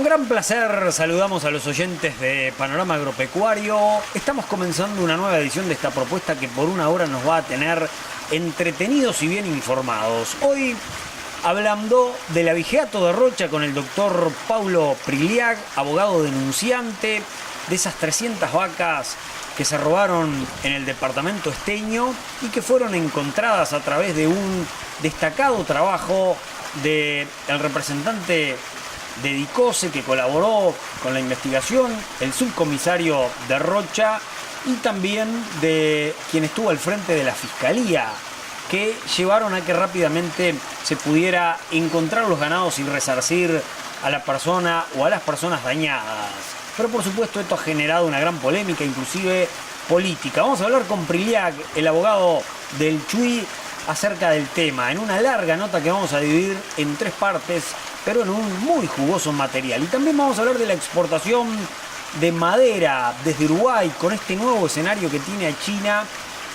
gran placer saludamos a los oyentes de Panorama Agropecuario. Estamos comenzando una nueva edición de esta propuesta que por una hora nos va a tener entretenidos y bien informados. Hoy hablando del abigeato de Rocha con el doctor Paulo Priliac, abogado denunciante de esas 300 vacas que se robaron en el departamento esteño y que fueron encontradas a través de un destacado trabajo del representante de DICOSE que colaboró con la investigación, el subcomisario de Rocha y también de quien estuvo al frente de la Fiscalía, que llevaron a que rápidamente se pudiera encontrar los ganados y resarcir a la persona o a las personas dañadas. Pero por supuesto esto ha generado una gran polémica, inclusive política. Vamos a hablar con Priliac, el abogado del Chuy, acerca del tema, en una larga nota que vamos a dividir en 3 partes, pero en un muy jugoso material. Y también vamos a hablar de la exportación de madera desde Uruguay, con este nuevo escenario que tiene a China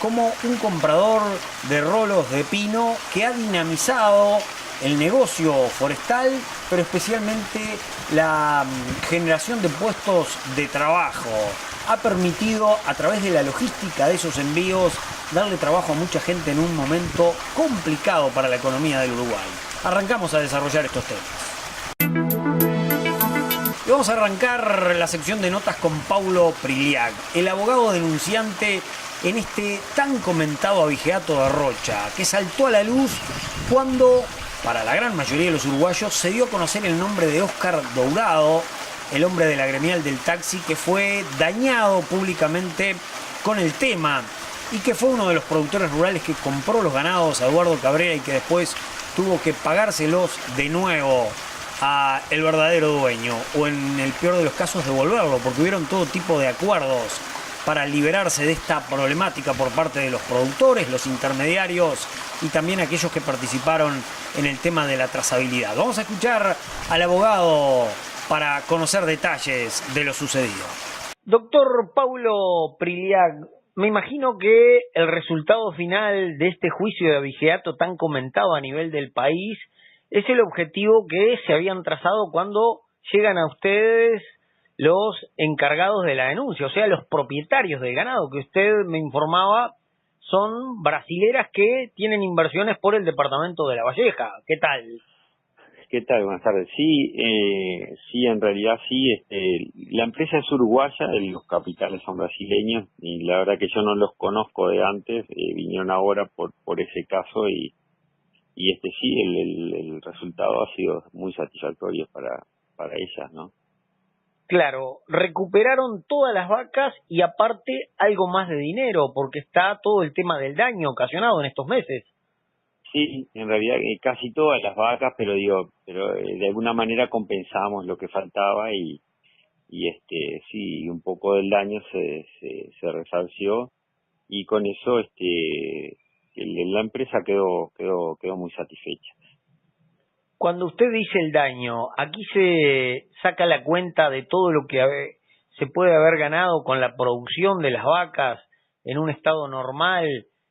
como un comprador de rolos de pino que ha dinamizado el negocio forestal, pero especialmente la generación de puestos de trabajo. Ha permitido, a través de la logística de esos envíos, darle trabajo a mucha gente en un momento complicado para la economía del Uruguay. Arrancamos a desarrollar estos temas. Y vamos a arrancar la sección de notas con Paulo Priliac, el abogado denunciante en este tan comentado abigeato de Rocha, que saltó a la luz cuando, para la gran mayoría de los uruguayos, se dio a conocer el nombre de Óscar Dourado, el hombre de la gremial del taxi, que fue dañado públicamente con el tema y que fue uno de los productores rurales que compró los ganados a Eduardo Cabrera y que después tuvo que pagárselos de nuevo a el verdadero dueño, o en el peor de los casos devolverlo, porque hubieron todo tipo de acuerdos para liberarse de esta problemática por parte de los productores, los intermediarios y también aquellos que participaron en el tema de la trazabilidad. Vamos a escuchar al abogado para conocer detalles de lo sucedido. Doctor Paulo Priliac, me imagino que el resultado final de este juicio de abigeato tan comentado a nivel del país es el objetivo que se habían trazado cuando llegan a ustedes los encargados de la denuncia, o sea, los propietarios del ganado, que usted me informaba son brasileras que tienen inversiones por el departamento de La Valleja. ¿Qué tal? ¿Qué tal? Buenas tardes. Sí, sí, en realidad sí. La empresa es uruguaya, los capitales son brasileños y la verdad que yo no los conozco de antes, vinieron ahora por ese caso y sí, el resultado ha sido muy satisfactorio para ellas, ¿no? Claro, recuperaron todas las vacas y aparte algo más de dinero, porque está todo el tema del daño ocasionado en estos meses. Sí, en realidad casi todas las vacas, pero de alguna manera compensamos lo que faltaba y sí, un poco del daño se resarció y con eso la empresa quedó muy satisfecha. Cuando usted dice el daño, aquí se saca la cuenta de todo lo que se puede haber ganado con la producción de las vacas en un estado normal,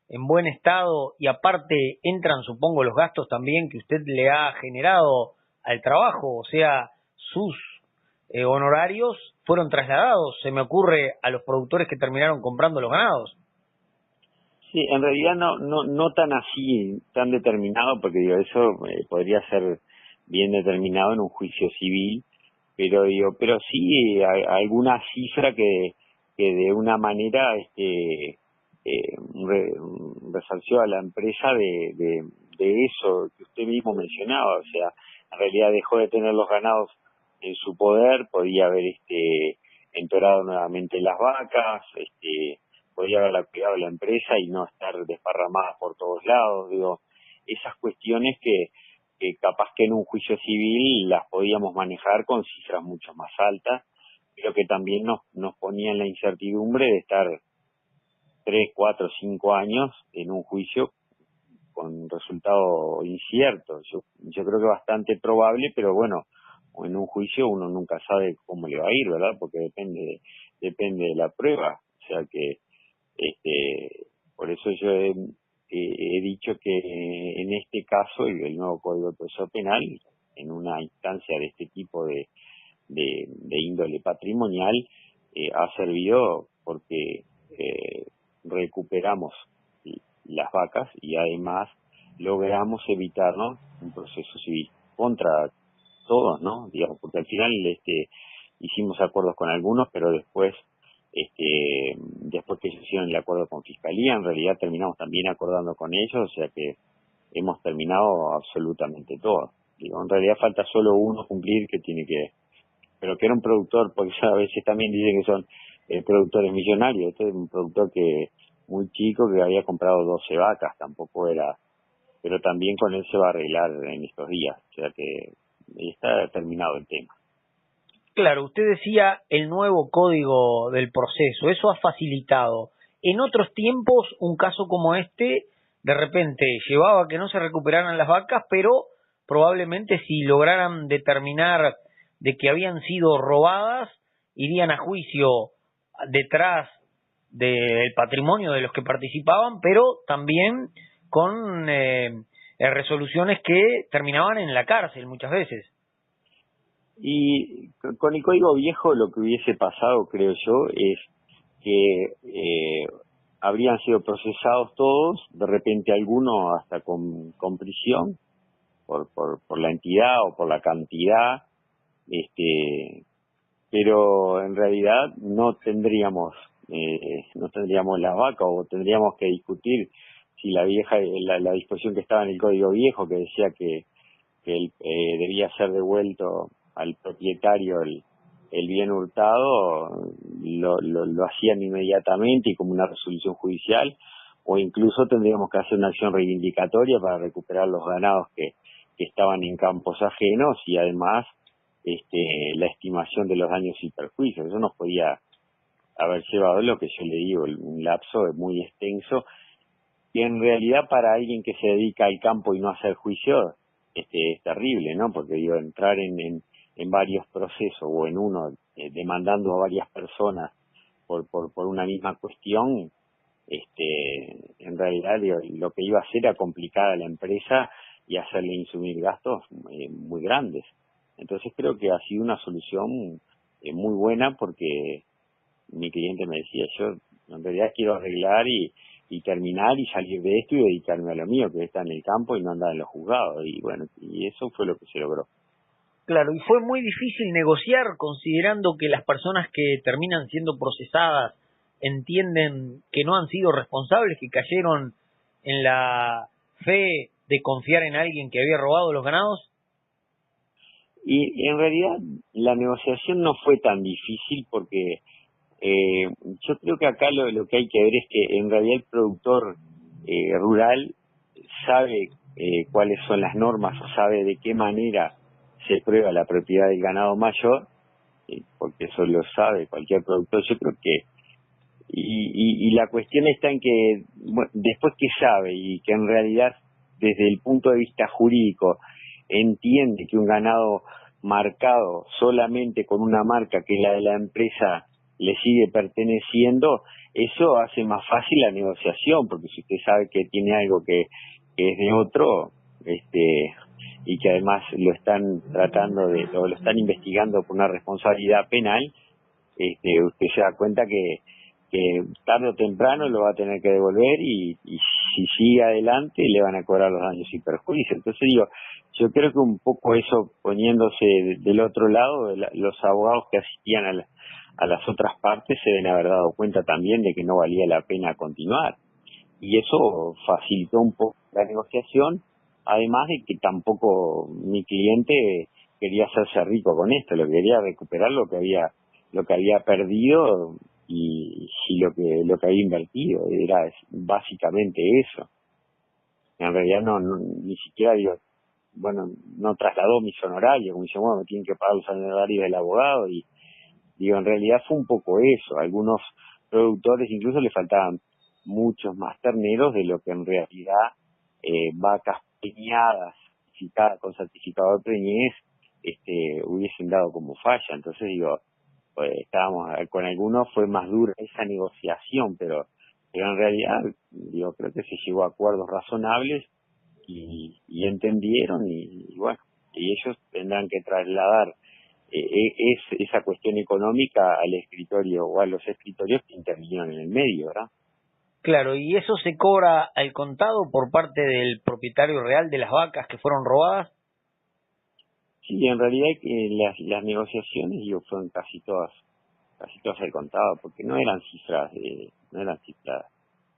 en buen estado, y aparte entran, supongo, los gastos también que usted le ha generado al trabajo, o sea, sus honorarios fueron trasladados, se me ocurre, a los productores que terminaron comprando los ganados. Sí, en realidad no tan así, tan determinado, porque eso podría ser bien determinado en un juicio civil, pero sí alguna cifra que de una manera resarció a la empresa de eso que usted mismo mencionaba, o sea, en realidad dejó de tener los ganados en su poder, podía haber entorado nuevamente las vacas, podría haberla cuidado la empresa y no estar desparramadas por todos lados, esas cuestiones que capaz que en un juicio civil las podíamos manejar con cifras mucho más altas, pero que también nos ponían la incertidumbre de estar 3, 4, 5 años en un juicio con resultado incierto. Yo creo que bastante probable, pero bueno, en un juicio uno nunca sabe cómo le va a ir, ¿verdad? Porque depende de la prueba, o sea que por eso yo he dicho que en este caso el nuevo Código de Proceso Penal, en una instancia de este tipo de de índole patrimonial, ha servido porque recuperamos las vacas y además logramos evitarnos un proceso civil contra todos, ¿no? Digamos, porque al final hicimos acuerdos con algunos, pero después que ellos hicieron el acuerdo con Fiscalía, en realidad terminamos también acordando con ellos, o sea que hemos terminado absolutamente todo. Digo, en realidad falta solo uno cumplir pero que era un productor, porque a veces también dicen que son productores millonarios. Este es un productor muy chico que había comprado 12 vacas, tampoco era, pero también con él se va a arreglar en estos días, o sea que está terminado el tema. Claro, usted decía el nuevo código del proceso, eso ha facilitado. En otros tiempos, un caso como este, de repente llevaba a que no se recuperaran las vacas, pero probablemente si lograran determinar de que habían sido robadas, irían a juicio detrás del patrimonio de los que participaban, pero también con resoluciones que terminaban en la cárcel muchas veces. Y con el código viejo lo que hubiese pasado, creo yo, es que habrían sido procesados todos, de repente algunos hasta con prisión por la entidad o por la cantidad, pero en realidad no tendríamos la vaca, o tendríamos que discutir si la disposición que estaba en el código viejo, que decía que debía ser devuelto al propietario el bien hurtado, lo hacían inmediatamente y como una resolución judicial, o incluso tendríamos que hacer una acción reivindicatoria para recuperar los ganados que estaban en campos ajenos, y además la estimación de los daños y perjuicios. Eso nos podía haber llevado, lo que yo le digo, un lapso muy extenso, y en realidad para alguien que se dedica al campo y no hacer juicio es terrible, ¿no? Porque digo, entrar en varios procesos o en uno demandando a varias personas por una misma cuestión, en realidad digo, lo que iba a hacer era complicar a la empresa y hacerle insumir gastos muy grandes. Entonces creo que ha sido una solución muy buena, porque mi cliente me decía, yo en realidad quiero arreglar y terminar y salir de esto y dedicarme a lo mío, que está en el campo y no andar en los juzgados. Y bueno, y eso fue lo que se logró. Claro, y fue muy difícil negociar, considerando que las personas que terminan siendo procesadas entienden que no han sido responsables, que cayeron en la fe de confiar en alguien que había robado los ganados. Y en realidad la negociación no fue tan difícil, porque yo creo que acá lo que hay que ver es que en realidad el productor rural sabe cuáles son las normas, o sabe de qué manera se prueba la propiedad del ganado mayor, porque eso lo sabe cualquier productor. Yo creo que y la cuestión está en que después que sabe y que en realidad desde el punto de vista jurídico entiende que un ganado marcado solamente con una marca que es la de la empresa le sigue perteneciendo, eso hace más fácil la negociación, porque si usted sabe que tiene algo que es de otro, y que además lo están o lo están investigando por una responsabilidad penal, usted se da cuenta que tarde o temprano lo va a tener que devolver, y si sigue adelante le van a cobrar los daños y perjuicios. Entonces digo, yo creo que un poco eso, poniéndose del otro lado, los abogados que asistían a las otras partes se deben haber dado cuenta también de que no valía la pena continuar, y eso facilitó un poco la negociación, además de que tampoco mi cliente quería hacerse rico con esto, lo que quería recuperar lo que había perdido y lo que había invertido. Era básicamente eso. En realidad ni siquiera no trasladó mis honorarios, como dice, me tienen que pagar los honorarios del abogado, y digo, en realidad fue un poco eso. A algunos productores incluso le faltaban muchos más terneros de lo que en realidad vacas preñadas, con certificado de preñez, hubiesen dado como falla. Entonces digo, con algunos fue más dura esa negociación, pero en realidad digo, creo que se llegó a acuerdos razonables y entendieron, y bueno, y ellos tendrán que trasladar es esa cuestión económica al escritorio o a los escritorios que intervinieron en el medio, ¿verdad? Claro, y eso se cobra al contado por parte del propietario real de las vacas que fueron robadas. Sí, en realidad las negociaciones fueron casi todas al contado, porque no eran cifras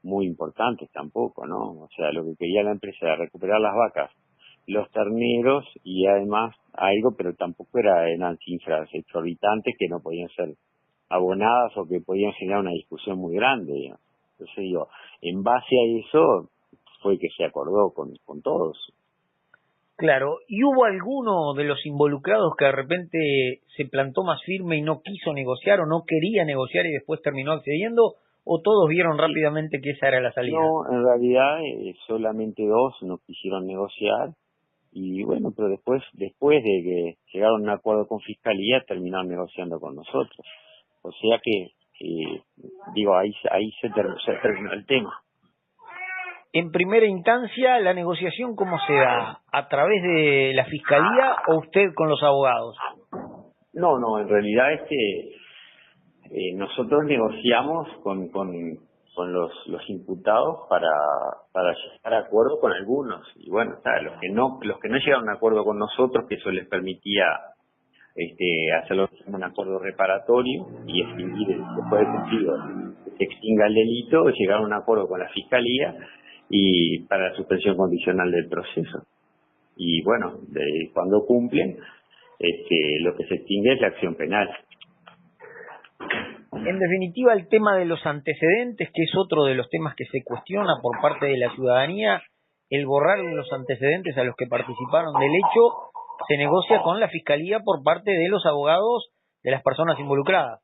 muy importantes tampoco, ¿no? O sea, lo que quería la empresa era recuperar las vacas, los terneros y además algo, pero tampoco eran cifras exorbitantes que no podían ser abonadas o que podían generar una discusión muy grande, digamos. Entonces digo, en base a eso fue que se acordó con todos. Claro, ¿y hubo alguno de los involucrados que de repente se plantó más firme y no quiso negociar o no quería negociar y después terminó accediendo? ¿O todos vieron rápidamente que esa era la salida? No, en realidad solamente 2 no quisieron negociar y bueno, pero después de que llegaron a un acuerdo con Fiscalía terminaron negociando con nosotros. O sea que, ahí se terminó el tema. En primera instancia, ¿la negociación cómo se da? ¿A través de la Fiscalía o usted con los abogados? No, en realidad nosotros negociamos con los imputados para llegar a acuerdo con algunos. Y bueno, los que no llegaron a acuerdo con nosotros, que eso les permitía hacerlo como un acuerdo reparatorio y extinguir, después de cumplido, que se extinga el delito, llegaron a un acuerdo con la Fiscalía y para la suspensión condicional del proceso. Y bueno, cuando cumplen, lo que se extingue es la acción penal. En definitiva, el tema de los antecedentes, que es otro de los temas que se cuestiona por parte de la ciudadanía, el borrar los antecedentes a los que participaron del hecho, se negocia con la Fiscalía por parte de los abogados de las personas involucradas.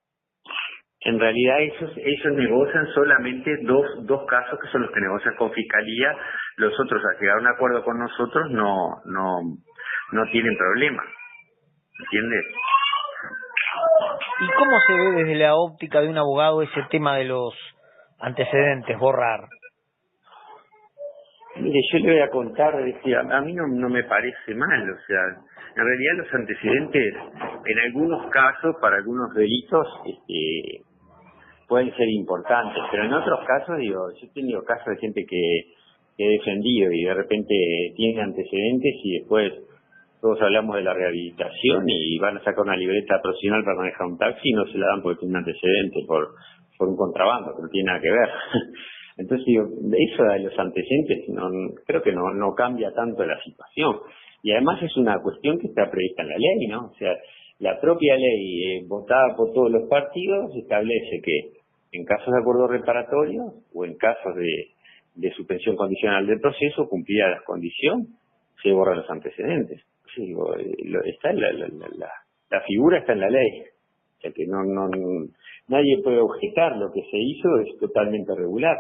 En realidad ellos negocian solamente dos casos, que son los que negocian con Fiscalía. Los otros, al llegar a un acuerdo con nosotros, no tienen problema. ¿Entiendes? ¿Y cómo se ve desde la óptica de un abogado ese tema de los antecedentes, borrar? Mire, yo le voy a contar, a mí no me parece mal, o sea, en realidad los antecedentes, en algunos casos, para algunos delitos, pueden ser importantes, pero en otros casos, yo he tenido casos de gente que he defendido y de repente tiene antecedentes y después todos hablamos de la rehabilitación y van a sacar una libreta profesional para manejar un taxi y no se la dan porque tiene un antecedente por un contrabando, que no tiene nada que ver. Entonces eso de los antecedentes creo que no cambia tanto la situación. Y además es una cuestión que está prevista en la ley, ¿no? O sea, la propia ley votada por todos los partidos establece que en casos de acuerdo reparatorio o en casos de suspensión condicional del proceso, cumplida la condición, se borran los antecedentes. Sí, la figura está en la ley. O sea que nadie puede objetar, lo que se hizo es totalmente regular.